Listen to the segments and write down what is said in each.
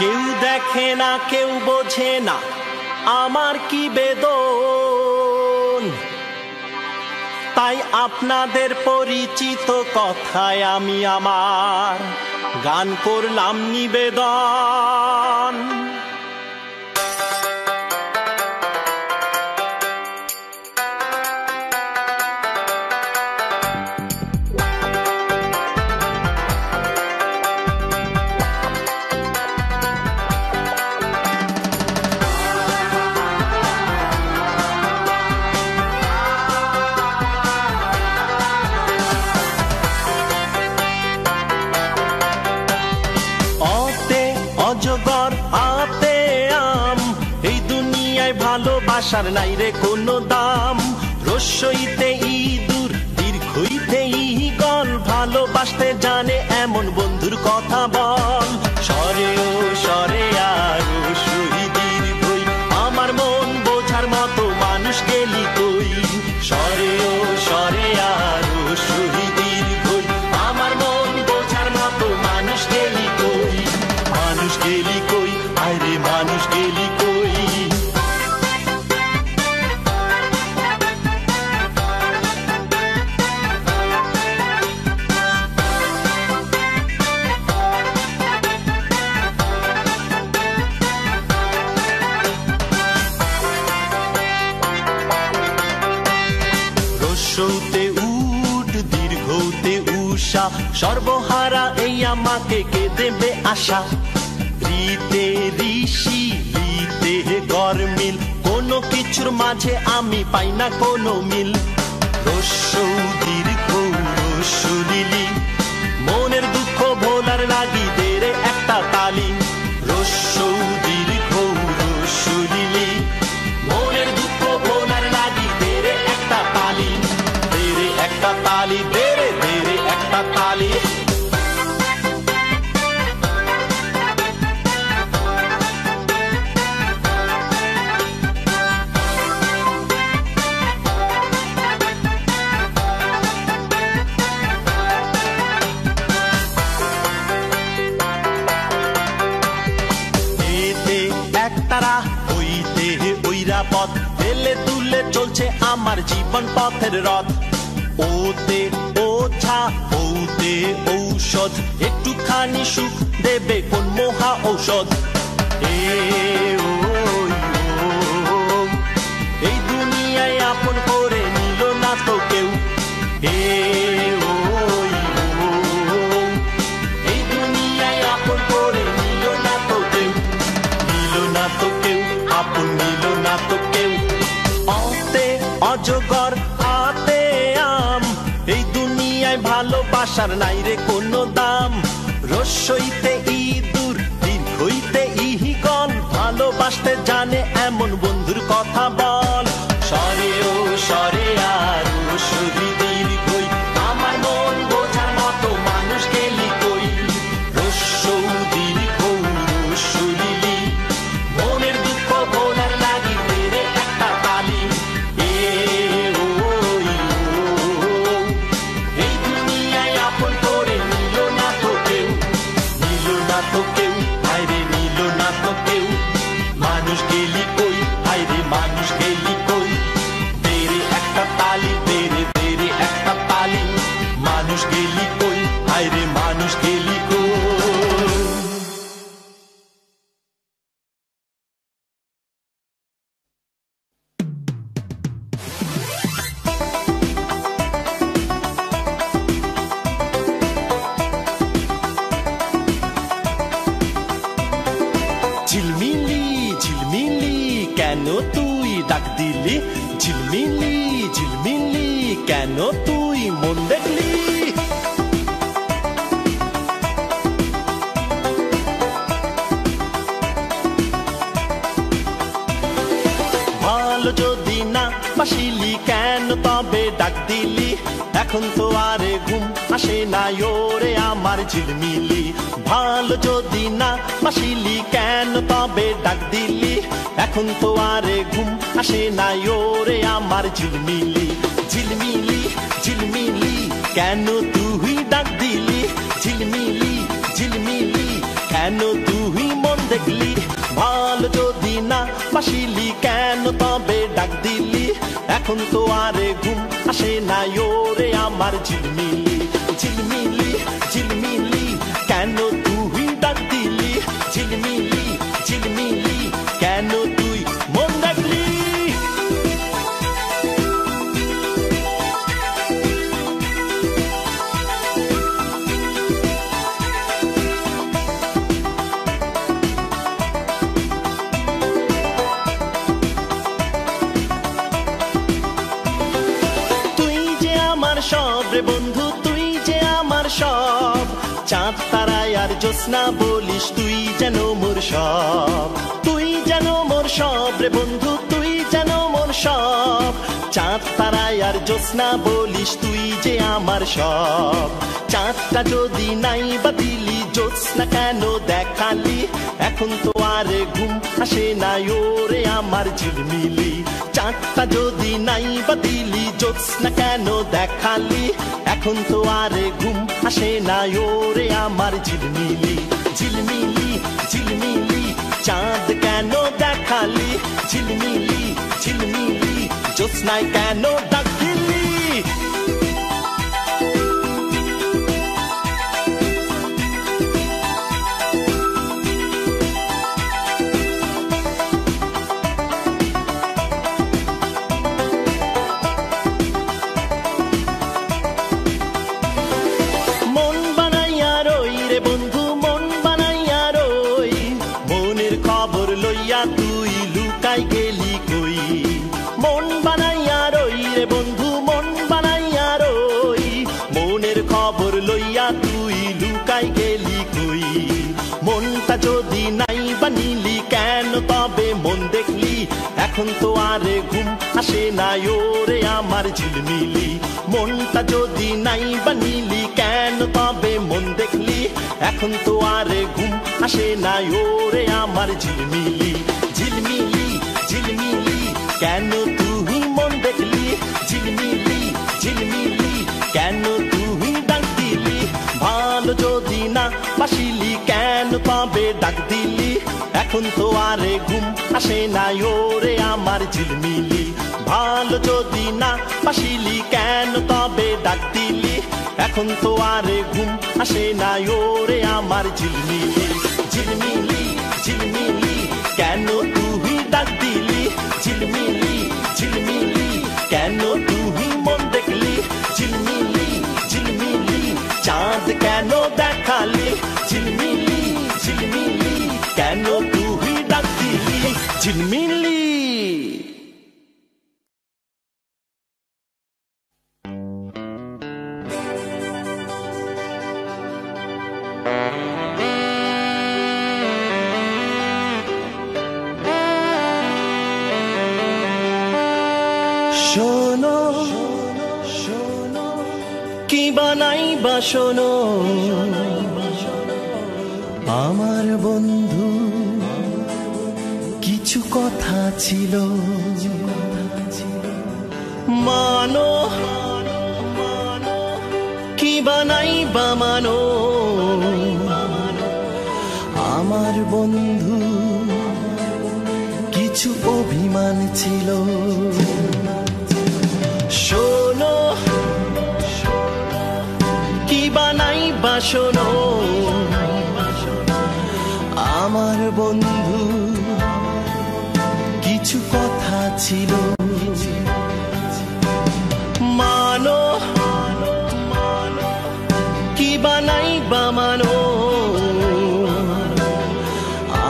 কেউ দেখে না কেউ বোঝে না আমার কি বেদন, তাই আপনাদের পরিচিত কথায় আমি আমার গান করলাম নিবেদন। অজগর আতে আম, এই দুনিয়ায় ভালোবাসার নাই রে কোনো দাম। রস্যইতে ইঁদুর দীর্ঘইতে ঈগল, ভালোবাসতে জানে এমন বন্ধুর কথা বল। সরে ও সরে আর সই দীর্ঘই, আমার মন বোঝার মতো মানুষ গেলি কই। সরে ও সরে আর সই দীর্ঘই, আমার মন বোঝার মতো মানুষ গেলি কই। মানুষ গেলি কই, আরে মানুষ গেলি কই। রস্যতে উট দীর্ঘতে উষা, সর্বহারা এই আমাকে কে দেবে আশা। রিতে ঋষি রিতে গরমিল, কোনো কিছুর মাঝে আমি পাই না কোনো মিল। রস্য দীর্ঘ রস্য লিলি, মনের দুঃখ ভোলার লাগি দে রে একটা তালি। রস্য দীর্ঘ রস্য লিলি, মনের দুঃখ ভোলার লাগি দে রে একটা তালি। দে রে একটা তালি, দে রে একটা তালি। পথ তেলে তুলে চলছে আমার জীবন পথের রথ। ওতে ওঝা ওতে ঔষধ, একটুখানি সুখ দেবে কোন মহা ঔষধ। এই দুনিয়ায় আপন করে নিল না তো কেউ। এই দুনিয়ায় আপন করে নিল না তো কেউ। নিল না তো কেউ, আপন নিল না তো কেউ। অতে অজগর আতে আম, এই দুনিয়ায় ভালোবাসার নাই রে কোনো দাম। রস্যইতে ইঁদুর দীর্ঘইতে ঈগল, ভালোবাসতে জানে এমন বন্ধুর কথা বল। সরে ও সরে আর সই দীর্ঘই, আমার মন বোঝার মতো মানুষ গেলি কই। রস্য দীর্ঘ রস্য লিলি, মনের দুঃখ ভোলার লাগি দে রে একটা তালি। এই দুনিয়ায় আপন করে নিল না তো কেউ। নিল না তো কেউ, আরে নিল না তো কেউ। মানুষ গেলি কই, আরে মানুষ গেলি কই। দে রে একটা তালি, দে রে একটা তালি। মানুষ গেলি কই, আরে মানুষ গেলি কই। ঝিলমিলি ঝিলমিলি কেন তুই ডাক দিলি? ঝিলমিলি ঝিলমিলি কেন তুই মন দেখলি? ভালো যদি না বাসিলি কেন তবে ডাক দিলি? এখন তো আরে ঘুম আসে না ওরে আমার ঝিলমিলি। ভালো যদি না বাসিলি কেন তবে ডাক দিলি? এখন তো আরে ঘুম আসে না ওরে আমার ঝিলমিলি। ঝিলমিলি ঝিলমিলি কেন তুই ডাক দিলি? ঝিলমিলি ঝিলমিলি কেন তুই মন দেখলি, ভালো যদি না বাসিলি কেন তবে ডাক দিলি? এখন তো আরে ঘুম আসে না ওরে আমার ঝিলমিলি, ঝিলমিলি ঝিলমিলি কেন তুই ডাক দিলি? ঝিলমিলি ঝিলমিলি কেন তুই মন রাখলি? সব রে বন্ধু তুই যে আমার সব, চাঁদ তারায় আর জ্যোৎস্না বলিস তুই যেন মোর সব। তুই যেন মোর সব রে বন্ধু তুই যেন মোর সব, চাঁদ তারায় আর জ্যোৎস্না বলিস তুই যে আমার সব। চাঁদটা যদি নাই বা দিলি, জ্যোৎস্না কেন দেখালি? এখন তো আর ঘুম আসে না ওরে আমার ঝিলমিলি। চাঁদটা যদি নাই বা দিলি, জ্যোৎস্না কেন দেখালি? এখন তো আর ঘুম আসে না ওরে আমার ঝিলমিলি, ঝিলমিলি ঝিলমিলি চাঁদ কেন দেখালি? ঝিলমিলি ঝিলমিলি জ্যোৎস্নায় কেন ডাক দিলি? তুই লুকাই গেলি কই? মন বানাইয়া রই রে বন্ধু মন বানাইয়া রই, মনের খবর লইয়া তুই লুকাই গেলি কই? মনটা যদি নাই বানিলি কেন তবে মন দেখলি? এখন তো আর ঘুম আসে না ওরে আমার ঝিলমিলি। মনটা যদি নাই বানিলি কেন তবে মন দেখলি? এখন তো আর ঘুম আসে না ওরে আমার ঝিলমিলি, ঝিলমিলি ঝিলমিলি কেন তুই মন দেখলি? ঝিলমিলি ঝিলমিলি কেন তুই ডাক দিলি? ভালো যদি না বাসিলি কেন তবে ডাক দিলি? এখন তো আর ঘুম আসে না ওরে আমার ঝিলমিলি। ভালো যদি না বাসিলি কেন তবে ডাক দিলি? এখন তো আর ঘুম আসে না ওরে আমার ঝিলমিলি, ঝিলমিলি ঝিলমিলি কেন তুই ডাক দিলি? ঝিলমিলি ঝিলমিলি কেন তুই মন দেখলি? ঝিলমিলি ঝিলমিলি চাঁদ কেন দেখালি? ঝিলমিলি ঝিলমিলি কেন তুই ডাক দিলি? ঝিলমিলি। শোনো শোনো কি বানাই বা শোনো, আমার বন্ধু কিছু কথা ছিল। মানো কি বানাই বা মানো, আমার বন্ধু কিছু অভিমান ছিল। শোনো কি বানাই বা শোনো, আমার বন্ধু কিছু কথা ছিল। মানো কি বানাই বা মানো,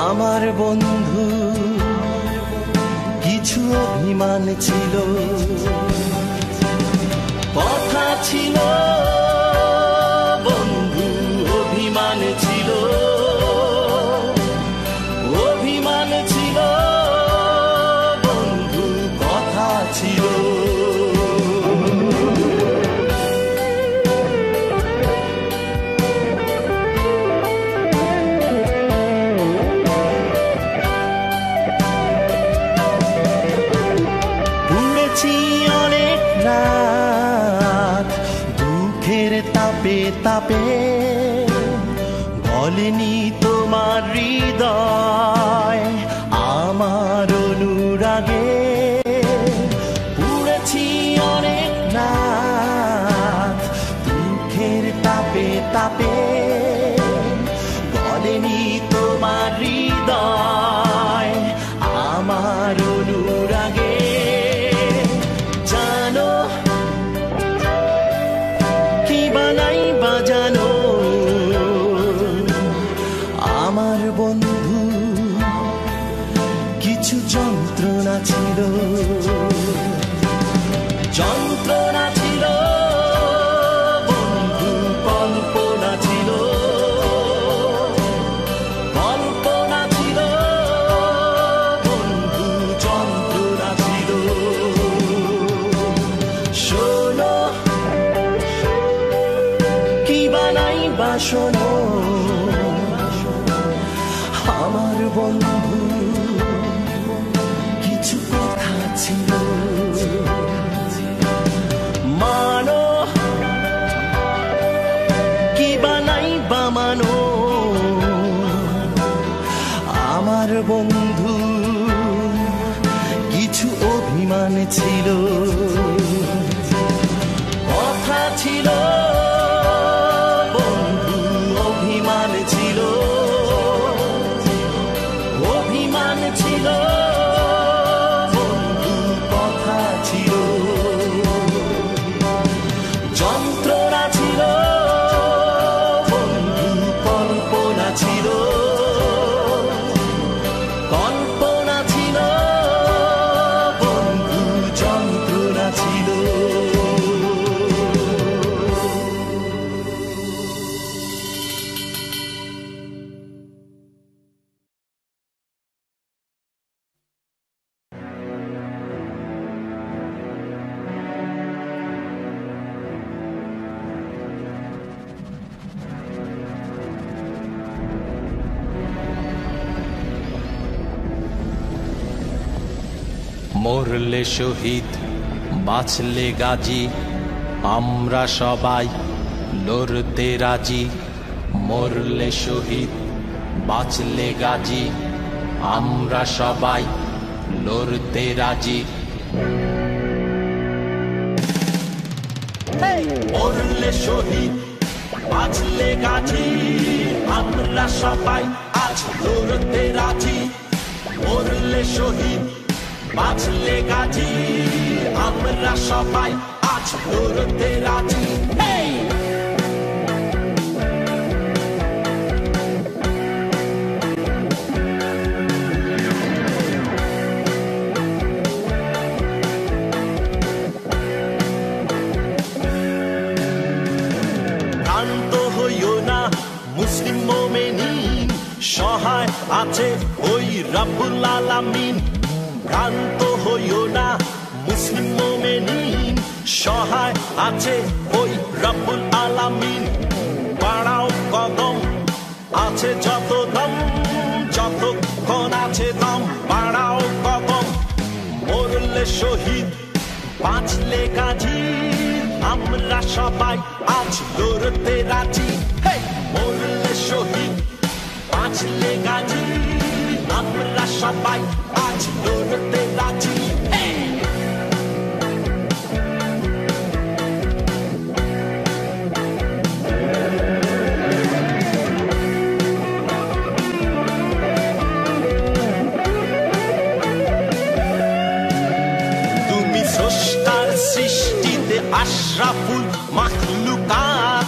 আমার বন্ধু কিছু অভিমান ছিল। কথা ছিল বন্ধু অভিমান ছিল, অভিমান ছিল বন্ধু কথা ছিল। তাপে তাপে বলেনি তো তোমার হৃদয় আমার অনুরাগে পুড়েছি অনেক রাত দুঃখের তাপে তাপে গলেনি তোমার হৃদয় আমার অনুরাগে জানো কি বানাই বাজানো আমার বন্ধু কিছু যন্ত্রণা ছিল যন্ত্রণা ছিল বন্ধু কল্পনা ছিল কল্পনা ছিল বন্ধু যন্ত্রণা ছিল শোনো কি বানাই বাসনো আমার বন্ধু কিছু কথা ছিল মানো কি বানাই বা মানো আমার বন্ধু কিছু অভিমান ছিল কথা ছিল বন্ধু অভিমান ছিল অভিমান ছিল বন্ধু কথা ছিল যন্ত্রণা ছিল বন্ধু কল্পনা ছিল কল্পনা ছিল বন্ধু যন্ত্রণা ছিল মরলে শহীদ বাঁচলে গাজী আমরা সবাই লড়তে রাজি মরলে শহীদ বাঁচলে গাজী আমরা সবাই লড়তে রাজি মরলে শহীদ বাঁচলে গাজী আমরা সবাই আজ লড়তে রাজি মরলে শহীদ বাঁচলে গাজী আমরা সবাই আজ লড়তে রাজি ক্লান্ত হইও না মুসলিম মোমেনিন সহায় আছে ওই রব্বুল আলামিন ক্লান্ত হইও না মুসলিম মোমেনিন সহায় আছে ওই রব্বুল আলামিন বাড়াও কদম আছে যত দম যতক্ষণ আছে দম বাড়াও কদম মরলে শহীদ বাঁচলে গাজী আমরা সবাই আজ লড়তে রাজি মরলে শহীদ বাঁচলে গাজী আমরা সবাই আজ লড়তে রাজি তুমি স্রষ্টার সৃষ্টিতে আশরাফুল মাখলুকাত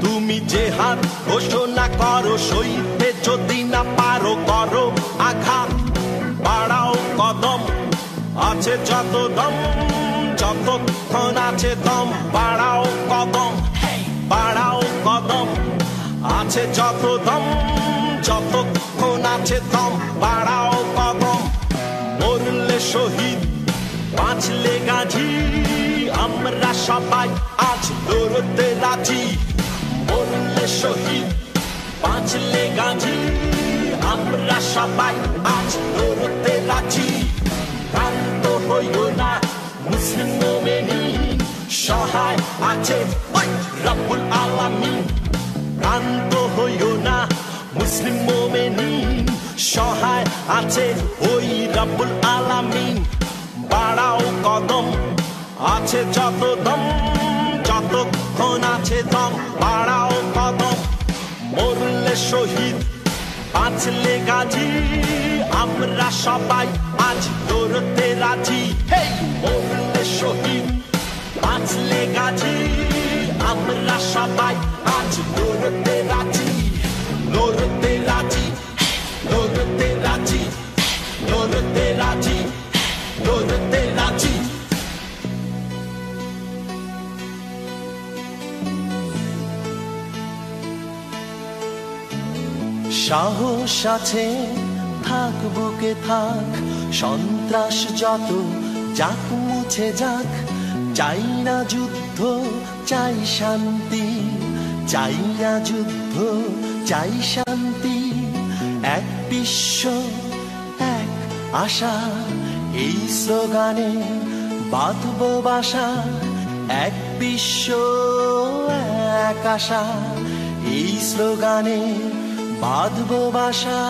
তুমি যে হাত ঘোষণা করো সইতে যদি না পারো করো আঘাত বাড়াও কদম আছে যত দম যতক্ষণ আছে দম বাড়াও কদম আছে যত দম যতক্ষণ আছে দম বাড়াও কদম মরলে শহীদ বাঁচলে গাজী আমরা সবাই আজ লড়তে রাজি মরলে শহীদ বাঁচলে গাজী আমরা সবাই আজ লড়তে রাজি ক্লান্ত হইও না মুসলিম মোমেনিন সহায় আছে ওই রব্বুল আলামিন ক্লান্ত হইও না মুসলিম মোমেনিন সহায় আছে ওই রব্বুল আলামিন। বাড়াও কদম, আছে যত দম, যতক্ষণ আছে দম বাড়াও কদম। মরলে শহীদ বাঁচলে গাজী, আমরা সবাই আজ লড়তে রাজি। মরলে শহীদ বাঁচলে গাজী, আমরা সবাই আজ লড়তে রাজি। লড়তে রাজি, লড়তে রাজি, লড়তে রাজি, লড়তে রাজি। সাহস আছে থাক বুকে থাক, সন্ত্রাস যত যাক মুছে যাক। চাই না যুদ্ধ চাই শান্তি, চাই না যুদ্ধ চাই শান্তি। এক বিশ্ব এক আশা, এই স্লোগানে বাঁধব বাসা। এক বিশ্ব এক আশা, এই স্লোগানে বাঁধব বাসা।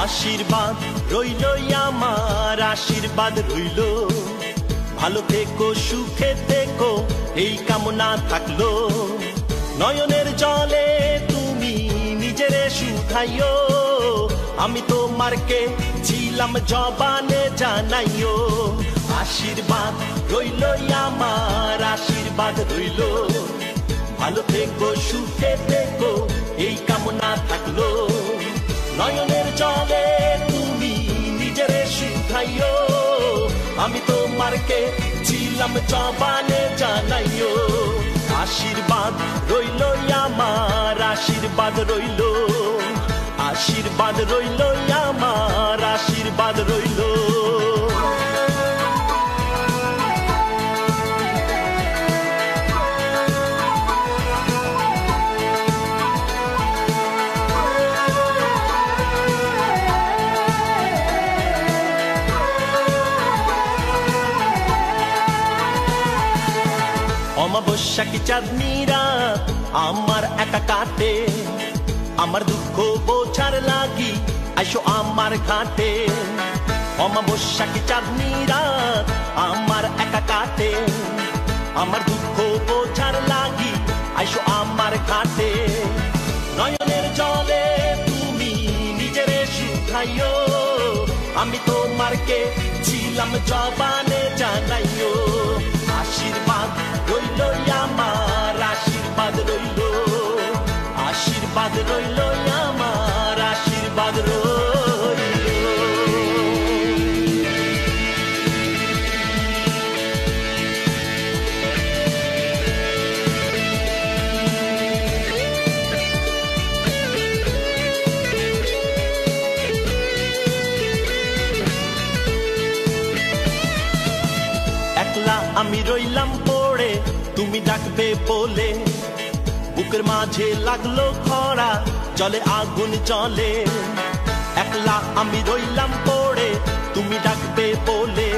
আশীর্বাদ রইল আমার, আশীর্বাদ রইল। ভালো থেকো সুখে থেকো এই কামনা থাকলো। নয়নের জলে তুমি নিজেরে শুধাইও, আমি তোমারকে ছিলাম জবানে জানাইও। আশীর্বাদ রইল আমার, আশীর্বাদ রইল। ভালো থেকো সুখে থেকো এই কামনা থাকলো। নয়নের জলে তুমি নিজেরে শুধাইও, আমি তোমারকে ছিলাম জবানে জানাইও। আশীর্বাদ রইল আমার, আশীর্বাদ রইল। আশীর্বাদ রইল আমার, আশীর্বাদ রইল। অমাবস্যা কি চাঁদনি রাত আমার একা কাটে, আমার দুঃখ বোঝার লাগি আইসো আমার ঘাটে। অমাবস্যা কি চাঁদনি রাত আমার একা কাটে, আমার দুঃখ বোঝার লাগি আইসো আমার ঘাটে। নয়নের জলে তুমি নিজেরে শুধাইও, আমি তোমারকে ছিলাম জবানে জানাইও। আশীর্বাদ রইল আমার, আশীর্বাদ রইল। আশীর্বাদ রইল আমার, আশীর্বাদ রইল। একলা আমি রইলাম পড়ে, তুমি ডাকবে বলে। বুকের মাঝে লাগলো খরা, জলে আগুন জ্বলে। একলা আমি রইলাম পড়ে, তুমি ডাকবে বলে।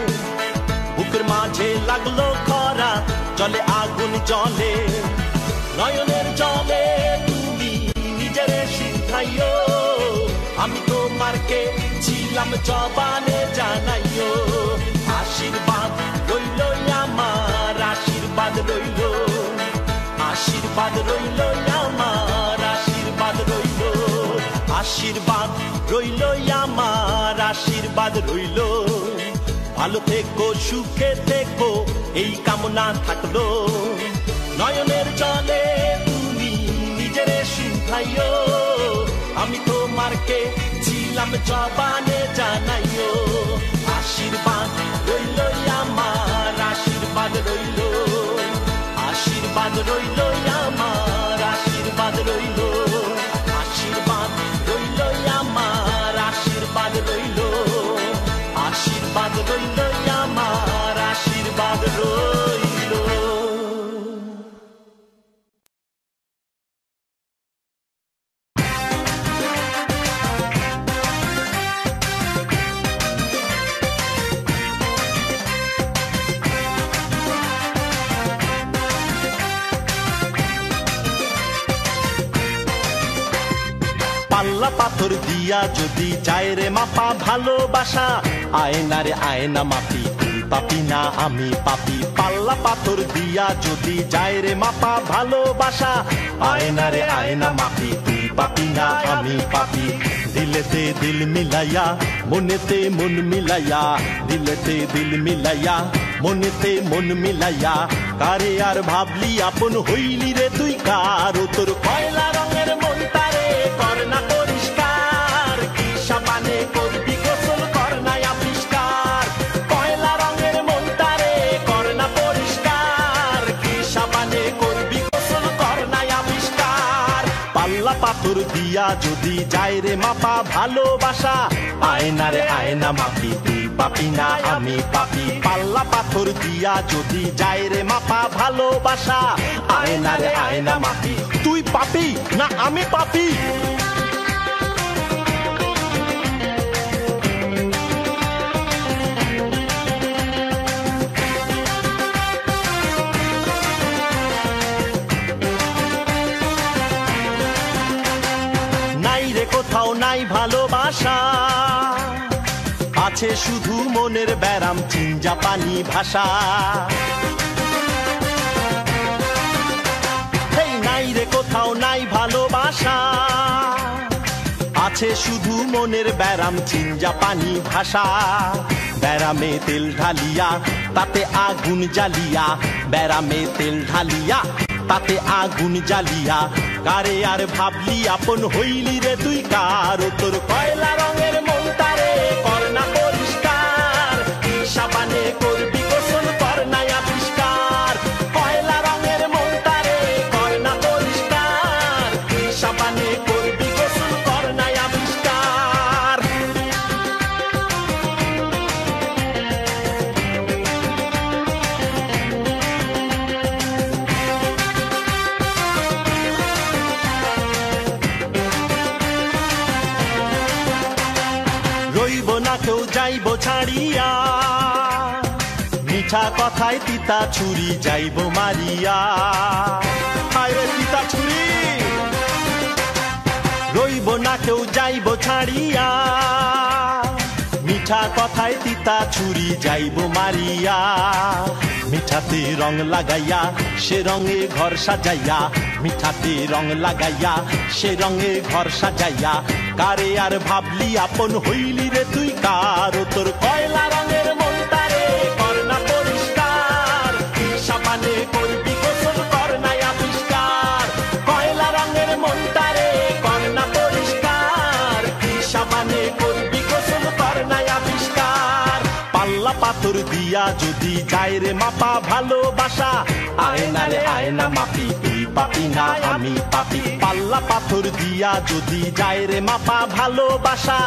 বুকের মাঝে লাগলো খরা, জলে আগুন জ্বলে। নয়নের জলে তুমি নিজেরে শুধাইও, আমি তোমারকে ছিলাম জবানে জানাইও। আশীর্বাদ রইল আমার, আশীর্বাদ রইল। আশীর্বাদ রইল আমার, আশীর্বাদ রইল। আশীর্বাদ রইল আমার, আশীর্বাদ রইল। ভালো থেকো সুখে থেকো এই কামনা থাকলো। নয়নের জলে তুমি নিজেরে শুধাইও, আমি তোমারকে ছিলাম জবানে জানাইও। আশীর্বাদ রইল আমার, আশীর্বাদ রইল। আশীর্বাদ লই আমার আশীর্বাদ রইল। পাল্লা পাথর দিয়া যদি যায় রে মাপা ভালোবাসা, আয়না রে আয়না মাপি তুই পাপি না আমি পাপি। পাল্লা পাথর দিয়া যদি যায় রে মাপা ভালোবাসা, আয়না রে আয়না মাপি তুই পাপি না আমি পাপি। দিলেতে দিল মিলাইয়া মনেতে মন মিলাইয়া, দিলেতে দিল মিলাইয়া মনেতে মন মিলাইয়া, কারে আর ভাবলি আপন হইলি রে তুই কার। তোর কয়লা রঙের মনটারে কর না পরিষ্কার, কি সাবানে করবি গোসল কর না আবিষ্কার। কয়লা রঙের মনটারে কর না পরিষ্কার, কি সাবানে করবি গোসল কর না আবিষ্কার। পাল্লা পাথর দিয়া যদি যায় রে মাপা ভালোবাসা, আয়না রে আয়না মাপি তুই পাপি না আমি পাপি। পাল্লা পাথর দিয়া যদি যায় রে মাপা ভালোবাসা, আয়না রে আয়না মাপি তুই পাপি না আমি পাপি। নাই রে কোথাও নাই ভালোবাসা, আছে শুধু মনের ব্যারাম চিঞ্জা পানি ভাষা। নাই রে কোথাও নাই ভালোবাসা, আছে শুধু মনের ব্যারাম চিঞ্জা পানি ভাষা। ব্যারামে তেল ঢালিয়া তাতে আগুন জ্বালিয়া, ব্যারামে তেল ঢালিয়া তাতে আগুন জ্বালিয়া, কারে আর ভাবলি আপন হইলি রে তুই কার। তোর কয়লা রঙের মনটারে কর না পরিষ্কার, কি সাবানে করবি গোসল কর না আবিষ্কার। কয়লা রঙের মনটারে কর না পরিষ্কার, কি সাবানে করবি গোসল কর না আবিষ্কার। রইব না কেউ যাইব ছাড়িয়া, মিঠা কথায় তিতা ছুরি যাইব মারিয়া। হায় রে তিতা ছুরি, রইব না কেউ যাইব ছাড়িয়া, মিঠা কথায় তিতা ছুরি যাইব মারিয়া। মিঠাতে রং লাগাইয়া সে রঙে ঘর সাজাইয়া, মিঠাতে রং লাগাইয়া সে রঙে ঘর সাজাইয়া, কারে আর ভাবলি আপন হইলি রে তুই কার। তোর কয়লা রঙের মনটারে কর না পরিষ্কার, কি সাবানে করবি গোসল কর না আবিষ্কার। কয়লা রঙের মনটারে কর না পরিষ্কার, কি সাবানে করবি গোসল কর না আবিষ্কার। পাল্লা পাথর দিয়া যদি যায় রে মাপা ভালোবাসা, আয়না রে আয়না মাপি তুই পাপি না আমি পাপি। পাল্লা পাথর দিয়া যদি যায় রে মাপা ভালোবাসা,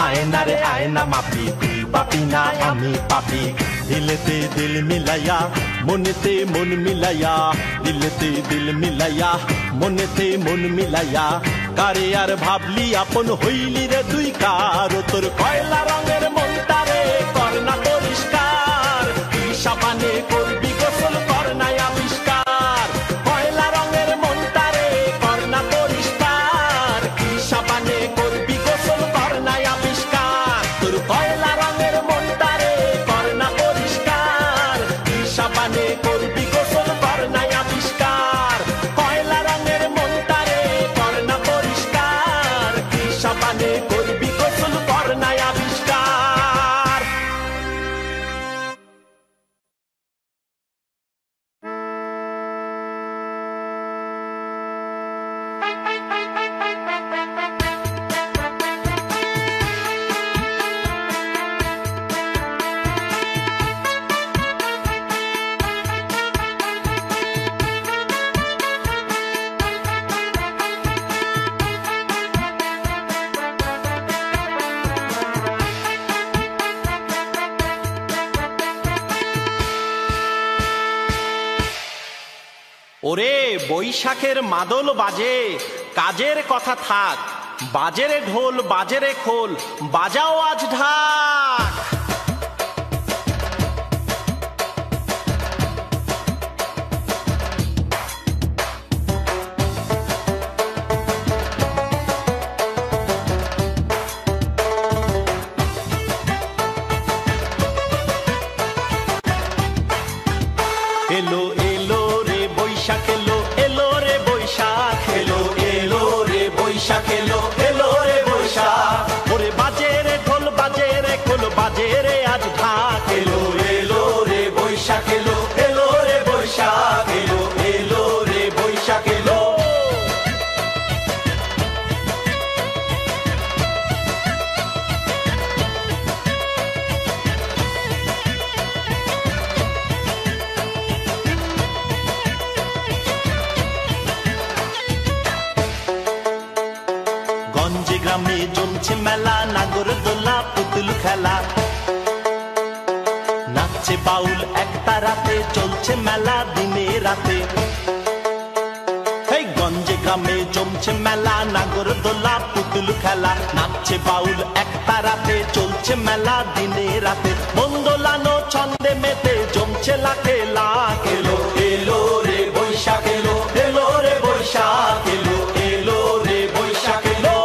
আয়না রে আয়না মাপি তুই পাপি না আমি পাপি। দিলেতে দিল মিলাইয়া মনেতে মন মিলাইয়া, দিলেতে দিল মিলাইয়া মনেতে মন মিলাইয়া, কারে আর ভাবলি আপন হইলি রে তুই কার। তোর কয়লা রঙের মনটারে কর না পরিষ্কার, কি সাবানে করবি গোসল কর না আবিষ্কার। কয়লা রঙের মনটারে কর না পরিষ্কার, কি সাবানে করবি গোসল কর না আবিষ্কার। তোর কয়লা রঙের মনটারে কর না পরিষ্কার, কি সাবানে করবি গোসল কর না আবিষ্কার। কয়লা রঙের মনটারে কর না পরিষ্কার, কি সাবানে করবি গোসল কর না আবিষ্কার। ওরে বৈশাখের মাদল বাজে, কাজের কথা থাক, বাজেরে ঢোল বাজেরে খোল, বাজাও আজ ঢাক। এলো এলো রে বৈশাখ এলো, এলো রে বৈশাখ এলো, এলো রে বৈশাখ এলো, এলো রে বৈশাখ। ওরে বাজে রে ঢোল বাজে রে খোল, বাজে রে আজ ঢাক। এলো এলো রে বৈশাখ এলো, এলো রে বৈশাখ এলো, এলো রে বৈশাখ এলো। গঞ্জে গ্রামে জমছে মেলা, নাগরদোলা পুতুল খেলা, নাচছে বাউল একটা রাতে, চলছে মেলা দিনে রাতে। এই গঞ্জে গ্রামে জমছে মেলা, নাগরদোলা পুতুল খেলা, নাচছে বাউল একটা রাতে, চলছে মেলা দিনে রাতে। মন্দোলানো ছন্দে মেতে জমছে লাখে লাখ। এলো এলো রে বৈশাখ এলো, এলো রে বৈশাখ এলো, এলো রে বৈশাখ এলো।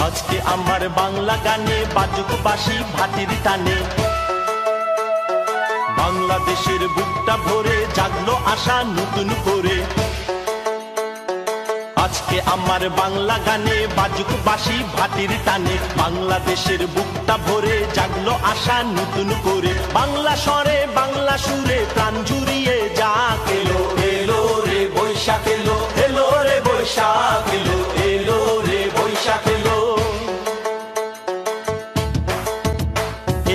আজকে আমার বাংলা গানে বাজুক বাঁশি ভাটির টানে, বাংলাদেশের বুকটা ভরে জাগলো আশা নতুন করে। আজকে আমার বাংলা গানে বাজুক বাঁশি ভাটির টানে, বাংলাদেশের বুকটা ভরে জাগলো আশা নতুন করে। বাংলা স্বরে বাংলা সুরে প্রাণ জুড়িয়ে যাক। এলো এলো রে বৈশাখ এলো, এলো রে বৈশাখ এলো, এলো রে বৈশাখ এলো।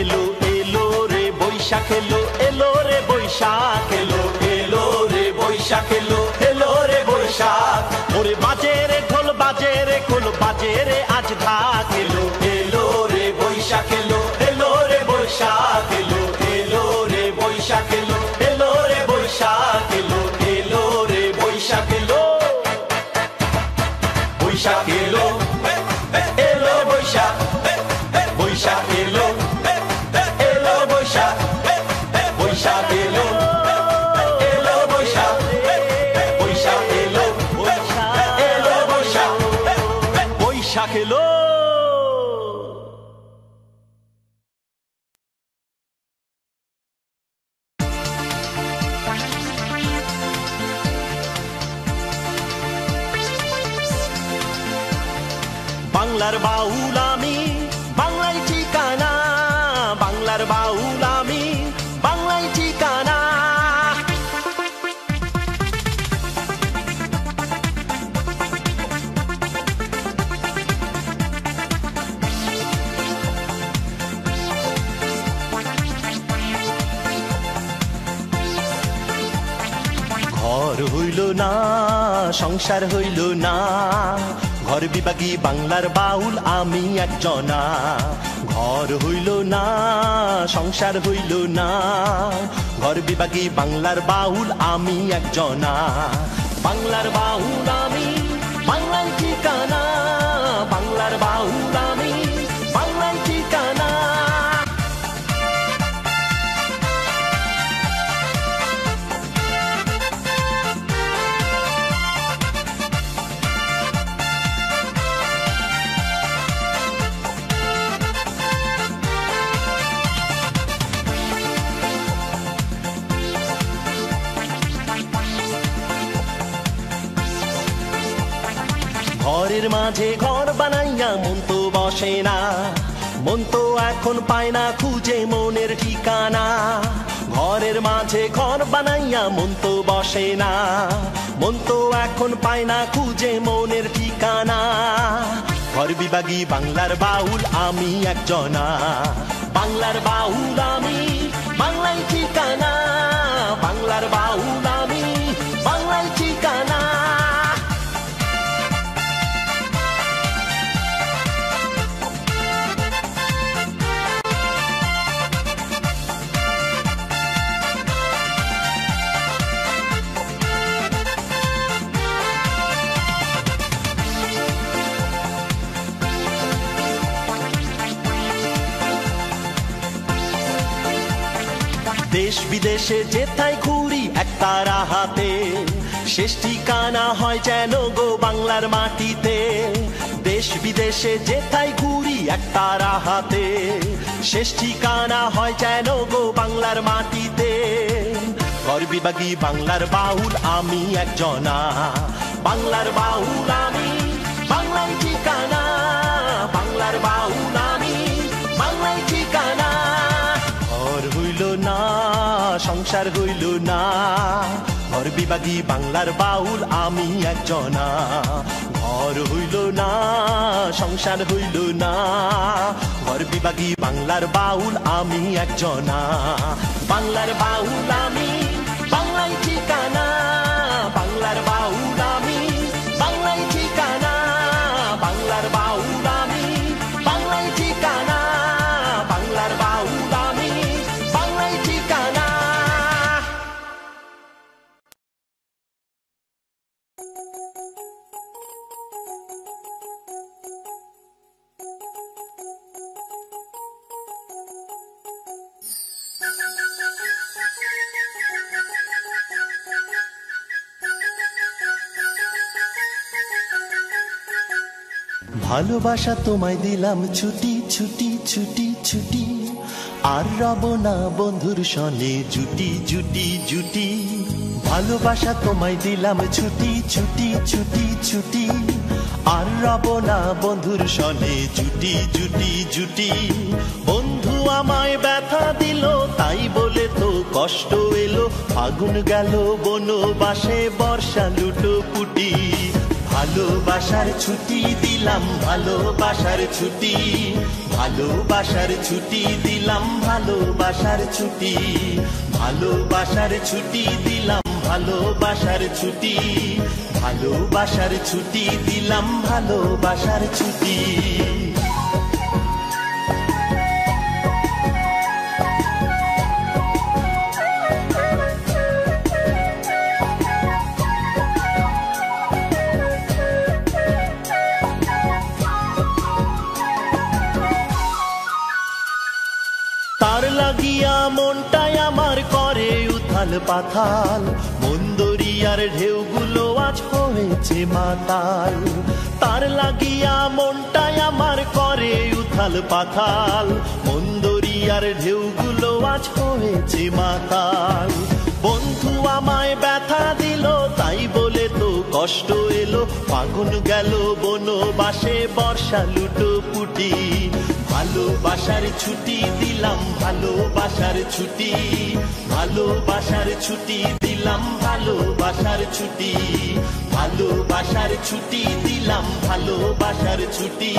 এলো এলো রে বৈশাখ এলো, এলো রে বৈশাখ এলো, এলো রে বৈশাখ এলো, এলো রে বৈশাখ। ওরে বাজে রে ঢোল বাজে রে খোল, বাজে রে আজ ঢাক। এলো এলো রে বৈশাখ এলো, এলো রে বৈশাখ এলো, এলো রে বৈশাখ এলো, এলো রে বৈশাখ এলো, এলো রে বৈশাখ এলো। বৈশাখ এলো, এলো বৈশাখ, বৈশাখ এলো, এলো বৈশাখ, বৈশাখ এলো, এলো বৈশাখ, বৈশাখ এলো, এলো বৈশাখ, বৈশাখ এলো। বাংলার বাউল আমি, বাংলায় ঠিকানা, বাংলার বাউল আমি, বাংলায় ঠিকানা। ঘর হইল না সংসার হইল না, ঘর বিভাগী বাংলার বাউল আমি একজনা। ঘর হইল না সংসার হইল না, ঘর বিভাগী বাংলার বাউল আমি একজনা। বাংলার বাউল আমি, বাংলায় ঠিকানা, বাংলার বাউল আমি, বাংলায় ঠিকানা। ঘরের মাঝে ঘর বানাইয়া মন তো বসে না, মন তো এখন পায় না খুঁজে মনের ঠিকানা। ঘরের মাঝে ঘর বানাইয়া মন তো বসে না, মন তো এখন পায় না খুঁজে মনের ঠিকানা। ঘর বিভাগী বাংলার বাউল আমি একজনা, বাংলার বাউল আমি, বাংলায় ঠিকানা, বাংলা দেশ বিদেশে যেথায় ঘুরি একতারা হাতে, শেষ ঠিকানা হয় যেন গো বাংলার মাটিতে। দেশ বিদেশে যেথায় ঘুরি একতারা হাতে, শেষ ঠিকানা হয় যেন গো বাংলার মাটিতে। গর্বিবাগী বাংলার বাউল আমি একজনা, বাংলার বাউল আমি, বাংলায় ঠিকানা। বাংলার বাউল আমি, বাংলায় ঠিকানা। ঘর হইল না, সংসার হইল না, গর্বিবাগী বাংলার বাউল আমি একজনা। ঘর হইল না, সংসার হইল না, গর্বিবাগী বাংলার বাউল আমি একজনা। বাংলার বাউল আমি, বাংলায় ঠিকানা। বাংলার বাউল আমি, বাংলায় ঠিকানা। বাংলার বাউল আমি, বাংলায় ঠিকানা। বাংলার বাউল আমি, বাংলায় ঠিকানা। ভালোবাসা তোমায় দিলাম ছুটি ছুটি ছুটি ছুটি, আর রব না বন্ধুর সনে জুটি জুটি জুটি। ভালোবাসা তোমায় দিলাম ছুটি ছুটি ছুটি ছুটি, আর রব না বন্ধুর সনে জুটি জুটি জুটি। বন্ধু আমায় ব্যথা দিল তাই বলে তো কষ্ট এলো, ফাগুন গেল বনবাসে বর্ষা লুটো পুটি। ভালোবাসার ছুটি দিলাম, ভালোবাসার ছুটি, ভালোবাসার ছুটি দিলাম, ভালোবাসার ছুটি। ভালোবাসার ছুটি দিলাম, ভালোবাসার ছুটি, ভালোবাসার ছুটি দিলাম, ভালোবাসার ছুটি। তার লাগিয়া মনটাই আমার করে উথাল পাথাল, মন দরিয়ার ঢেউগুলো আজ হয়েছে মাতাল। তার লাগিয়া মনটাই আমার করে উথাল পাথাল, মন দরিয়ার ঢেউগুলো আজ হয়েছে মাতাল। বন্ধু আমায় ব্যথা দিল তাই বলে তো কষ্ট এলো, ফাগুন গেল বনবাসে বর্ষা লুটো পুটি। ভালোবাসার ছুটি দিলাম, ভালোবাসার ছুটি, ভালোবাসার ছুটি দিলাম, ভালোবাসার ছুটি। ভালোবাসার ছুটি দিলাম, ভালোবাসার ছুটি,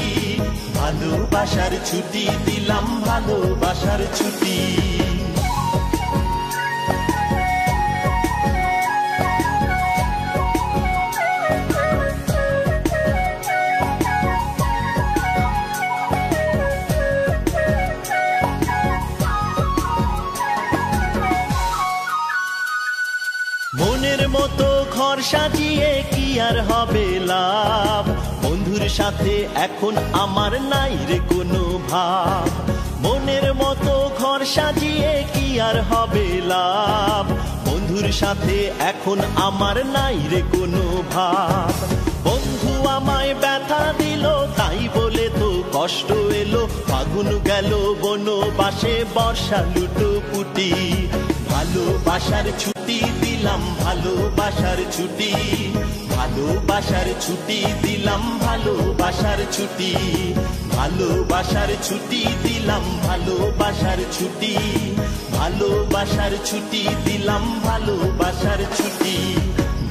ভালোবাসার ছুটি দিলাম, ভালোবাসার ছুটি। মনের মতো ঘর সাজিয়ে কি আর হবে লাভ, বন্ধুর সাথে এখন আমার নাই রে কোনো ভাব। মনের মতো ঘর সাজিয়ে কি আর হবে লাভ, বন্ধুর সাথে এখন আমার নাই রে কোনো ভাব। বন্ধু আমায় ব্যথা দিল তাই বলে তো কষ্ট এলো, ফাগুন গেল বনবাসে বর্ষা লুটো পুটি। ভালোবাসার ছুটি দিলাম, ভালোবাসার ছুটি, ভালোবাসার ছুটি দিলাম, ভালোবাসার ছুটি। ভালোবাসার ছুটি দিলাম, ভালোবাসার ছুটি, ভালোবাসার ছুটি দিলাম, ভালোবাসার ছুটি।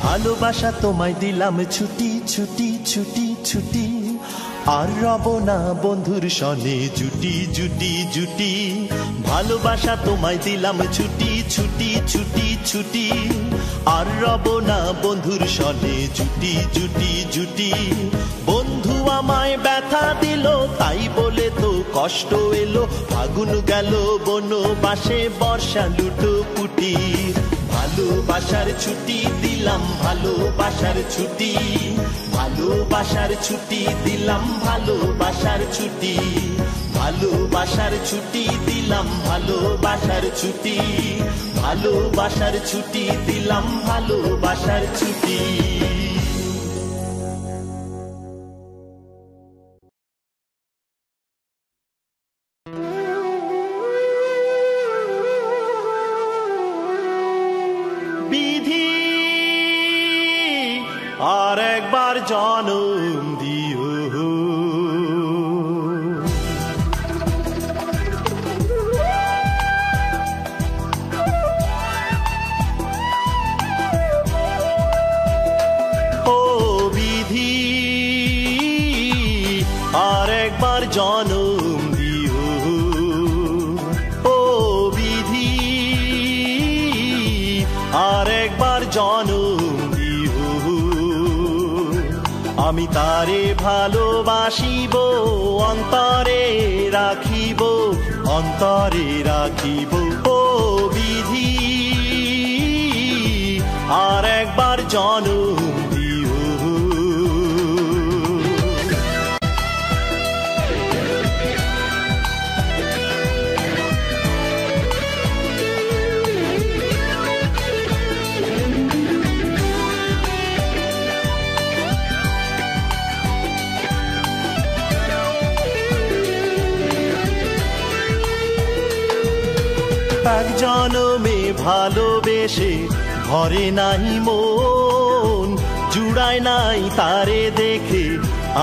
ভালোবাসা তোমায় দিলাম ছুটি ছুটি ছুটি ছুটি, আর রব না বন্ধুর সনে জুটি জুটি জুটি। ভালোবাসা তোমায় দিলাম ছুটি ছুটি ছুটি ছুটি, আর রব না বন্ধুর সনে জুটি জুটি জুটি। বন্ধু আমায় ব্যথা দিল তাই বলে তো কষ্ট এলো, ফাগুন গেল বনবাসে বর্ষা লুটো পুটি। ভালোবাসার ছুটি দিলাম, ভালোবাসার ছুটি, ভালোবাসার ছুটি দিলাম, ভালোবাসার ছুটি। ভালোবাসার ছুটি দিলাম, ভালোবাসার ছুটি, ভালোবাসার ছুটি দিলাম, ভালোবাসার ছুটি। বিধি আর একবার জনম দিও, ও বিধি আর একবার জনম দিও, ও বিধি আর একবার জনম দিও। আমি তারে ভালোবাসিব, অন্তরে রাখিব, অন্তরে রাখিব, ও বিধি আর একবার জনম দিও। এক জনমে ভালোবেসে ভরে নাই মন, জুড়ায় নাই তারে দেখে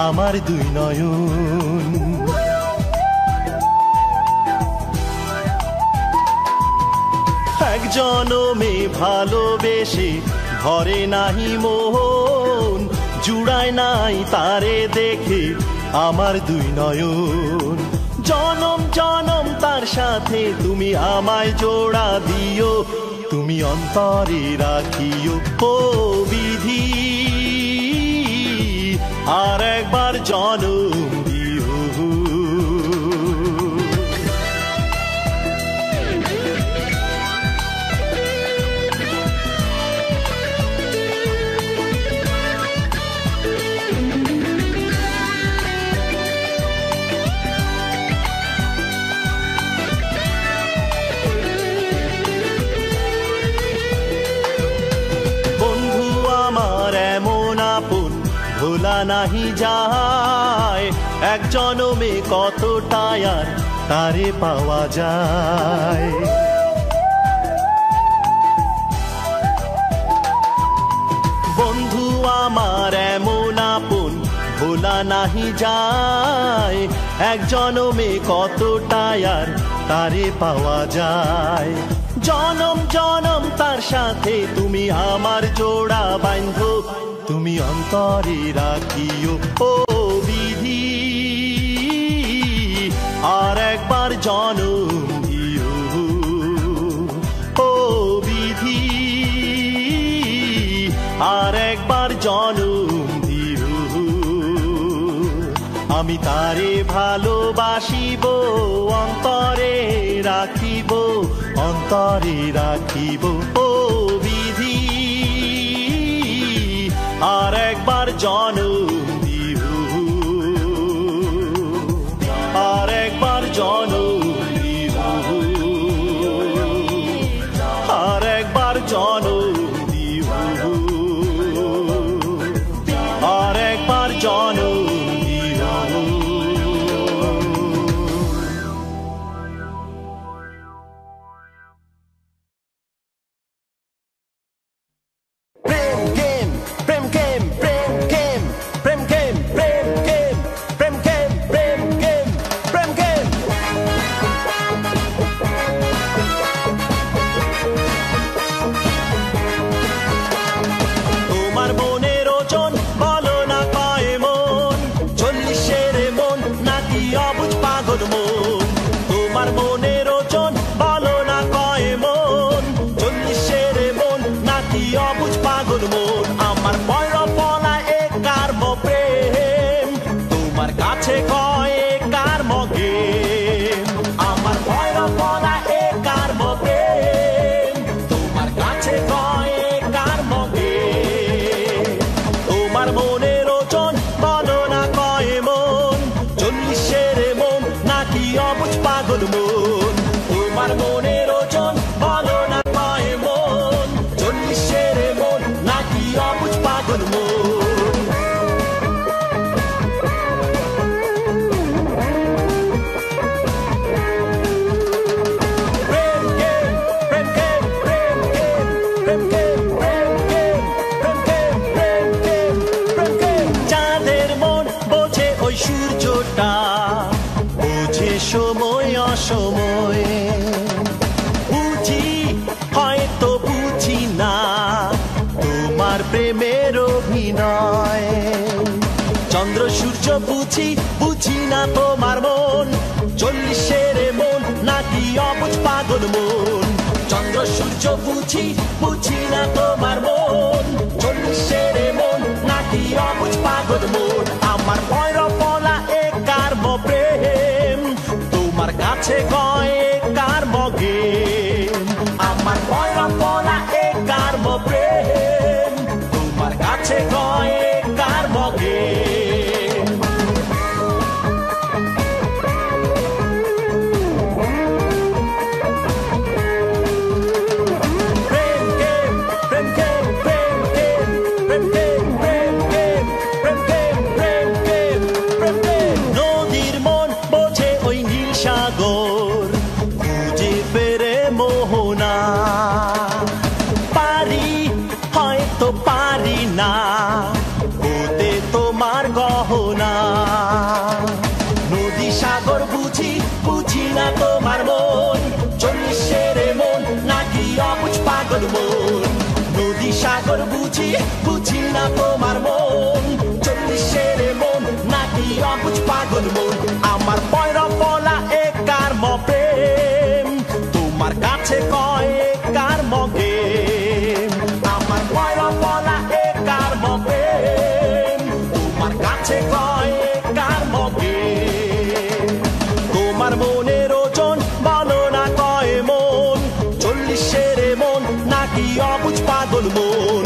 আমার দুই নয়ন। এক জনমে ভালোবেসে ভরে নাহি মন, জুড়ায় নাই তারে দেখে আমার দুই নয়ন। জনম জনম তার সাথে তুমি আমায় জোড়া দিও, তুমি অন্তরে রাখিও, ও বিধি আর একবার জনম দিও। ভোলা নাহি যায়, এক জনমে কতটাই আর তারে পাওয়া যায়। বন্ধু আমার এমন আপন ভোলা নাহি যায়, এক জনমে কতটাই আর তারে পাওয়া যায়। জনম জনম তার সাথে তুমি আমার জোড়া বাঁধো, তুমি অন্তরে রাখিও, ও বিধি আর একবার জনম দিও, ও বিধি আর একবার জনম দিও। আমি তারে ভালোবাসিব, অন্তরে রাখিব, অন্তরে রাখিব, ও বিধি আর একবার জনম দিও, আর একবার জনম দিও, আর একবার জনম দিও, আর একবার জনম দিও। প্রেম গেম, প্রেম গেম, প্রেম গেম, সূর্য বুঝি বুঝি না তোমার মন 40-এর মন নাকি অবুঝ পাগল মন আমার ভৈরব বলা এ কার্ম প্রেম তোমার কাছে কয় কার্ম গেম আমার ভৈরব বলা এ কার্ম প্রেম তোমার কাছে কয় কার্ম গেম নদীর মন বোঝে ওই নীল সাগর খুঁজে ফেরে মোহনা পারি হয়তো পারি না হতে তোমার গহনা নদী সাগর বুঝি বুঝি না তোমার মন 40-এর মন নাকি অবুঝ পাগল মন নদী সাগর বুঝি বুঝি না তোমার মন 40-এর মন নাকি অবুঝ পাগল মন আমার ভৈরব বলা এ কার্ম প্রেম তোমার কাছে কয় কার্ম গেম আমার ভৈরব বলা এ কার্ম প্রেম তোমার কাছে কয় কার্ম গেম তোমার মনের ওজন বলো না কয় মন 40-এর মন নাকি অবুঝ পাগল মন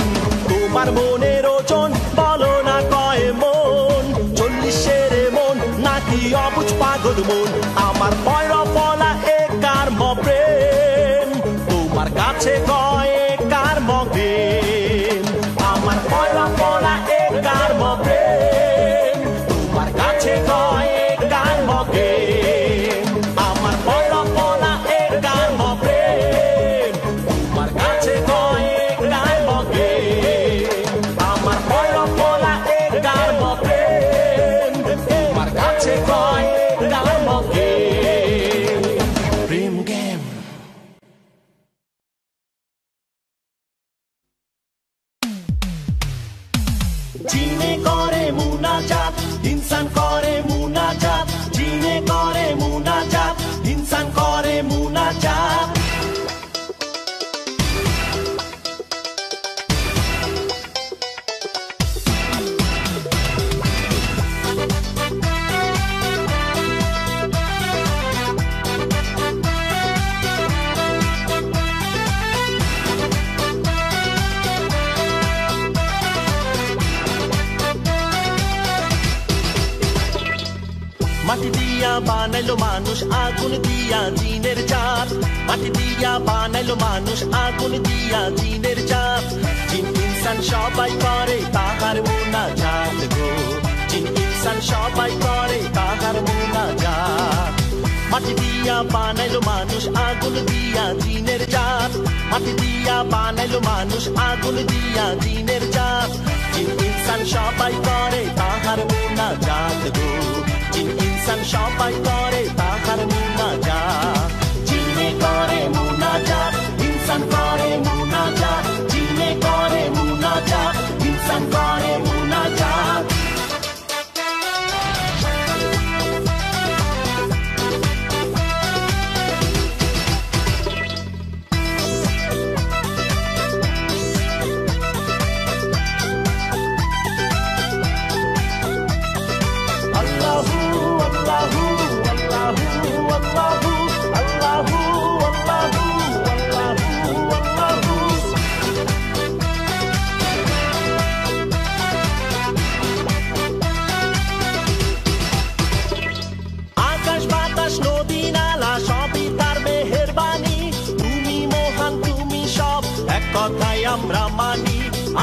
তোমার মনের ওজন বলো না কয় মন 40-এর মন নাকি অবুঝ পাগল মন আমার ভৈরব বলা এ কার্ম প্রেম তোমার কাছে কয় কার্ম গেম আমার ভৈরব বলা এ কার্ম প্রেম তোমার কাছে কয় কার্ম গেম আমার ভৈরব বলা এ কার্ম প্রেম তোমার কাছে কয় কার্ম গেম আমার ভৈরব বলা এ কার্ম প্রেম তোমার কাছে কয় কার্ম গেম প্রেম গেম জিনে করে মুনাজাত ইনসান করে মুনাজাত জিনে করে মুনাজাত ইনসান করে মুনাজাত মাটি দিয়া বানাইলো মানুষ আগুন দিয়া জিনের জাত মাটি দিয়া বানাইলো মানুষ আগুন দিয়া জিনের জাত জিন ইনসান সবাই করে তাহার মুনাজাত গো জিন ইনসান সবাই করে তাহার মুনাজাত মাটি দিয়া বানাইলো মানুষ আগুন দিয়া জিনের জাত মাটি দিয়া বানাইলো মানুষ আগুন দিয়া জিনের জাত জিন ইনসান সবাই করে তাহার মুনাজাত গো জিন ইনসান সবাই করে তাহার মুনাজাত জিনে করে মুনাজাত ইনসান করে মুনাজাত জিনে করে মুনাজাত ইনসান করে মুনাজাত Allahu Allahu Allahu Allahu Allahu Allahu আকাশ বাতাস নদী নালা সবই তার মেহেরবানি তুমি মহান তুমি সব এক কথায় আমরা মানি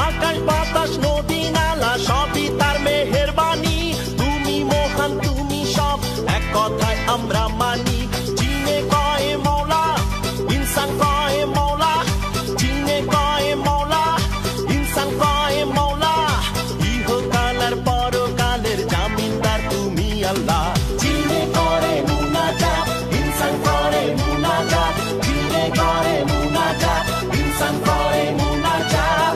আকাশ বাতাস নদী নালা সবই তার মেহেরবানি তুমি মহান তুমি সব এক কথায় আমরা মানি জিনে কয় মওলা ইনসান কয় মওলা জিনে কয় মওলা ইনসান কয় মওলা ইহকালের পরকালের জামিনদার তুমি আল্লাহ জিনে করে মুনাজাত ইনসান করে মুনাজাত জিনে করে মুনাজাত ইনসান করে মুনাজাত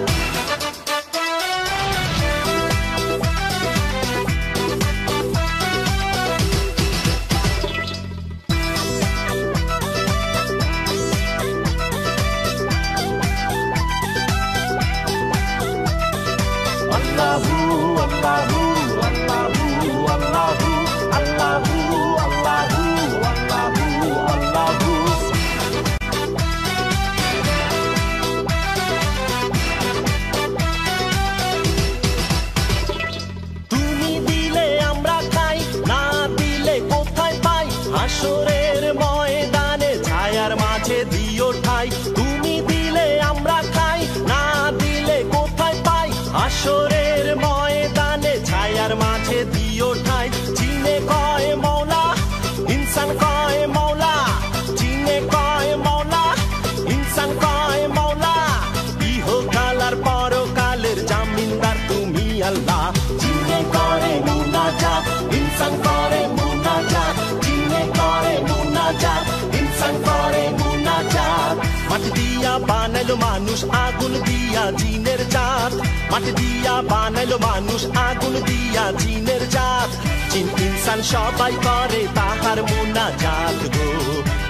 মাঝে দিও ঠাই তুমি দিলে আমরা খাই না দিলে কোথায় পাই হাসরের ময়দানে ছায়ার মাঝে দিও ঠাই জিনে কয় মওলা ইনসান কয় মওলা জিনে কয় মওলা ইনসান কয় মওলা ইহকাল আর পরকালের জামিনদার তুমি আল্লাহ জিনে করে মুনাজাত ইনসান করে মুনাজাত জিনে করে মুনাজাত ইনসান করে মুনাজাত মাটি দিয়া বানাইলো মানুষ আগুন দিয়া জিনের জাত মাটি দিয়া বানাইলো মানুষ আগুন দিয়া জিনের জাত জিন ইনসান সবাই করে তাহার মুনাজাত গো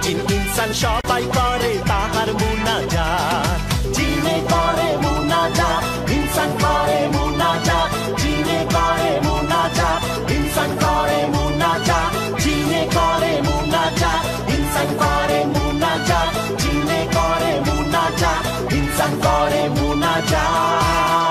জিন ইনসান সবাই করে তাহার মুনাজাত জিনে করে মুনাজাত ইনসান করে মুনাজাত জিনে করে মুনাজাত ইনসান করে মুনাজাত জিনে করে মুনাজাত ইনসান করে মুনাজাত জিনে করে মুনাজাত ইনসান করে মুনাজাত